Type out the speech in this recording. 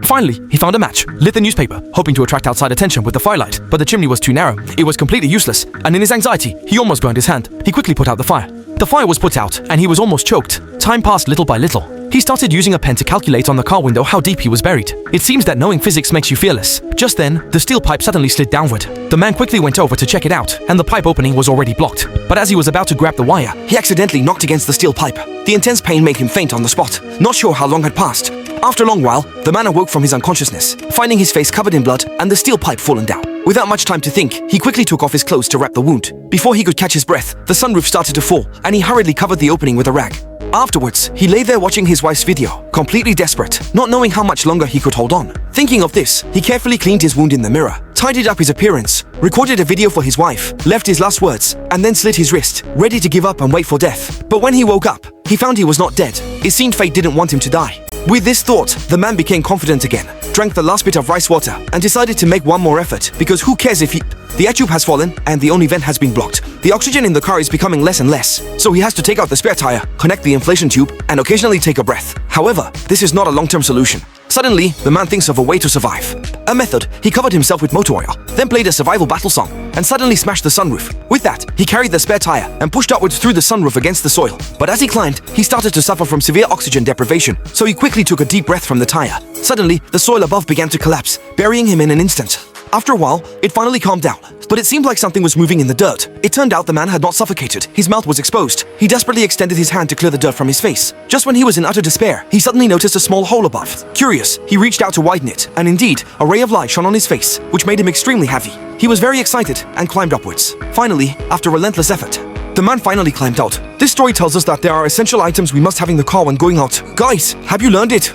Finally, he found a match, lit the newspaper, hoping to attract outside attention with the firelight, but the chimney was too narrow. It was completely useless, and in his anxiety, he almost burned his hand. He quickly put out the fire. The fire was put out, and he was almost choked. Time passed little by little. He started using a pen to calculate on the car window how deep he was buried. It seems that knowing physics makes you fearless. Just then, the steel pipe suddenly slid downward. The man quickly went over to check it out, and the pipe opening was already blocked. But as he was about to grab the wire, he accidentally knocked against the steel pipe. The intense pain made him faint on the spot. Not sure how long had passed. After a long while, the man awoke from his unconsciousness, finding his face covered in blood and the steel pipe fallen down. Without much time to think, he quickly took off his clothes to wrap the wound. Before he could catch his breath, the sunroof started to fall, and he hurriedly covered the opening with a rag. Afterwards, he lay there watching his wife's video, completely desperate, not knowing how much longer he could hold on. Thinking of this, he carefully cleaned his wound in the mirror, tidied up his appearance, recorded a video for his wife, left his last words, and then slit his wrist, ready to give up and wait for death. But when he woke up, he found he was not dead. It seemed fate didn't want him to die. With this thought, the man became confident again, drank the last bit of rice water, and decided to make one more effort, because who cares if the air tube has fallen and the only vent has been blocked. The oxygen in the car is becoming less and less, so he has to take out the spare tire, connect the inflation tube, and occasionally take a breath. However, this is not a long-term solution. Suddenly, the man thinks of a way to survive. A method: he covered himself with motor oil, then played a survival battle song, and suddenly smashed the sunroof. With that, he carried the spare tire and pushed upwards through the sunroof against the soil. But as he climbed, he started to suffer from severe oxygen deprivation, so he quickly took a deep breath from the tire. Suddenly, the soil above began to collapse, burying him in an instant. After a while, it finally calmed down, but it seemed like something was moving in the dirt. It turned out the man had not suffocated. His mouth was exposed. He desperately extended his hand to clear the dirt from his face. Just when he was in utter despair, he suddenly noticed a small hole above. Curious, he reached out to widen it, and indeed, a ray of light shone on his face, which made him extremely happy. He was very excited and climbed upwards. Finally, after relentless effort, the man finally climbed out. This story tells us that there are essential items we must have in the car when going out. Guys, have you learned it?